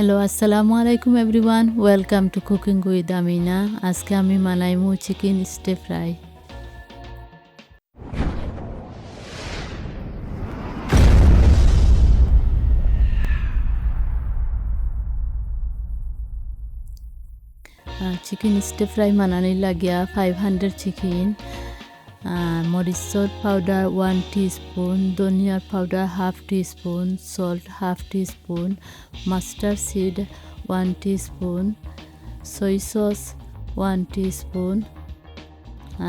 Hello আসসালামু আলাইকুম everyone, welcome to cooking with Amina. আজকে আমি বানাইমু chicken stir fry. Chicken stir fry বানানোর লাগিয়া 500 চিকেন, মরিচর পাউডার 1 টিস্পুন, ধনিয়ার powder 1/2 teaspoon, salt 1/2 teaspoon, mustard seed 1 teaspoon, soy sauce 1 teaspoon,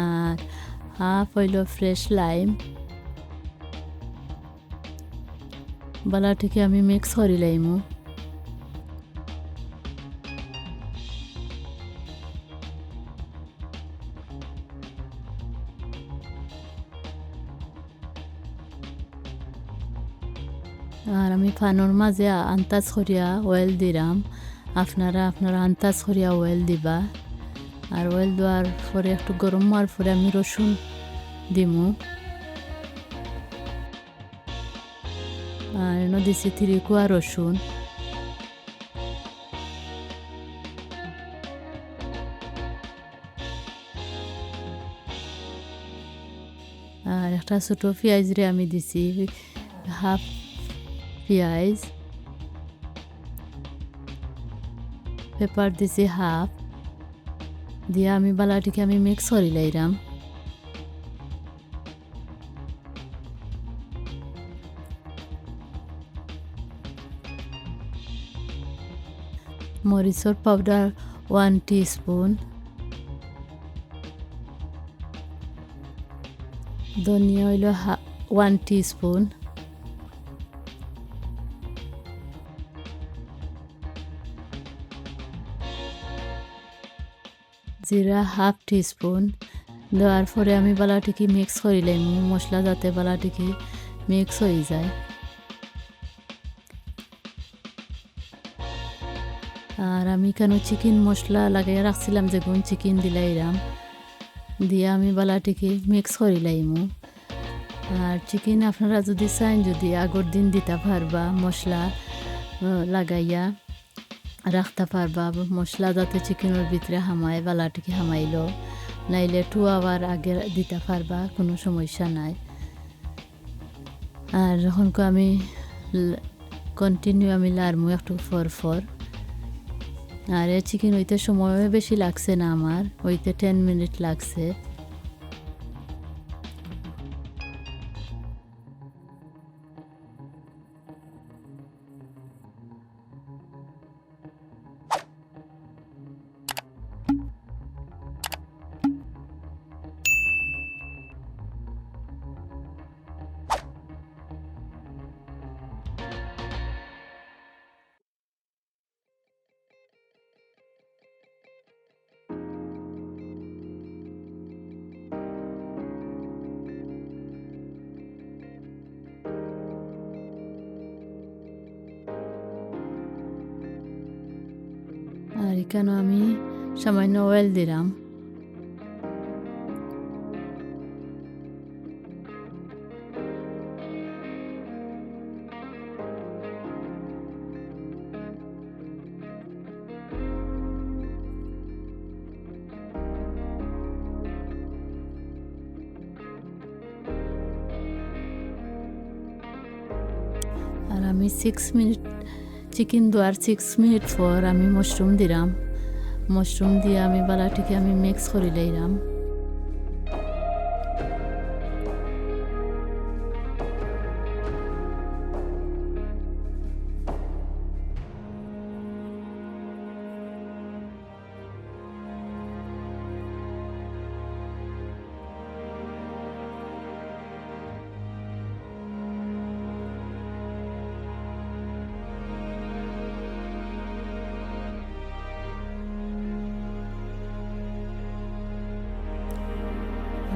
আর half হইল fresh lime. বালাটিকে আমি mix করি লাইমু। আর আমি ফানোর মাঝে আন্তাজ করিয়া অয়েল দিলাম। আপনারা আন্তাজ করিয়া অয়েল দিবা। আর অয়েল দেওয়ার পরে একটু গরম হওয়ার পরে আমি রসুন দিমু। আর এনে দিছি 3 কোয়া রসুন। আর একটা ছোটো পেঁয়াজ রে আমি দিছি হাফ পেঁয়াজ। পেপার দিছি হাফ দিয়ে আমি বালাটিকে আমি মিক্স করি লাইরাম। মরিচর পাউডার 1 টিস্পুন, ধনিয়া হইল 1 টিস্পুন, জিরা 1/2 টিস্পুন। দেওয়ার পরে আমি বালাটিকে মিক্স করিলাম, মশলা যাতে বালাটিকে মিক্স হয়ে যায়। আর আমি কেন চিকেন মশলা লাগাইয়া রাখছিলাম, যেগুন চিকেন দিলাইরাম দিয়ে আমি বালাটিকে মিক্স করিলাইমু। আর চিকেন আপনারা যদি চান, যদি আগর দিন দিতে পারবা, মশলা লাগাইয়া রাখতে পারবা। মশলা যাতে চিকেনের ভিতরে হামায়, বালাটিকে হামাইল, নাইলে 2 আওয়ার আগে দিতে পারবা, কোনো সমস্যা নাই। আর যখন আমি কন্টিনিউ আমি লাড়মু একটু ফর। আর এই চিকেন হইতে সময় বেশি লাগছে না, আমার হইতে 10 মিনিট লাগছে। আর এখানে আমি সামান্য অয়েল দিলাম। আর আমি 6 মিনিট চিকেন দেওয়ার 6 মিনিট পর আমি মাশরুম দিলাম। মাশরুম দিয়ে আমি বালাটিকে আমি মিক্স করে লইলাম।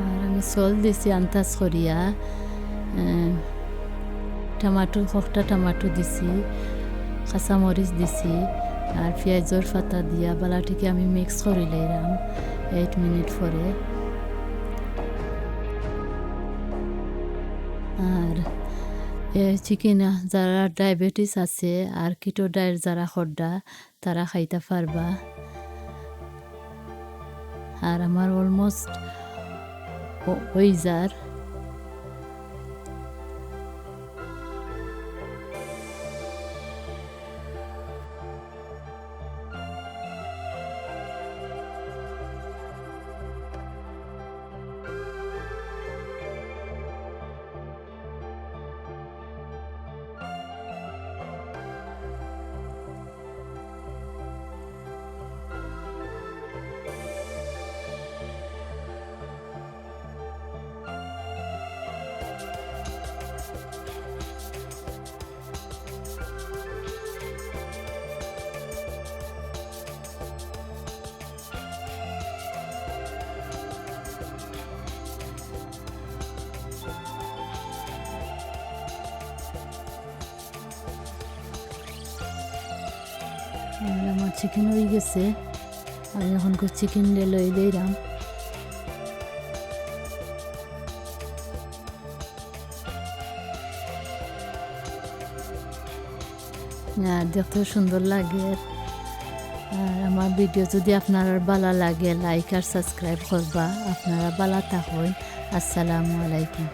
আর আমি সল দিছি আন্তাজ করিয়া। টমাটো, কয়েকটা টমাটো দিছি, কাঁচামরিচ দিছি, আর পেঁয়াজের পাতা দিয়া বালাটিকে আমি মিক্স করে লইলাম 8 মিনিট পরে। আর চিকেন যারা ডায়াবেটিস আছে আর কিটো ডায়েট যারা খড্ডা তারা খাইতে পারবা। আর আমার অলমোস্ট ওই যার আমার চিকেন হয়ে গেছে। আমি এখন চিকেন লই লইলাম। আর দেখতে সুন্দর লাগে। আর আমার ভিডিও যদি আপনার ভালো লাগে লাইক আর সাবস্ক্রাইব করবা। আপনারা ভালো থাকুন। আসসালামু আলাইকুম।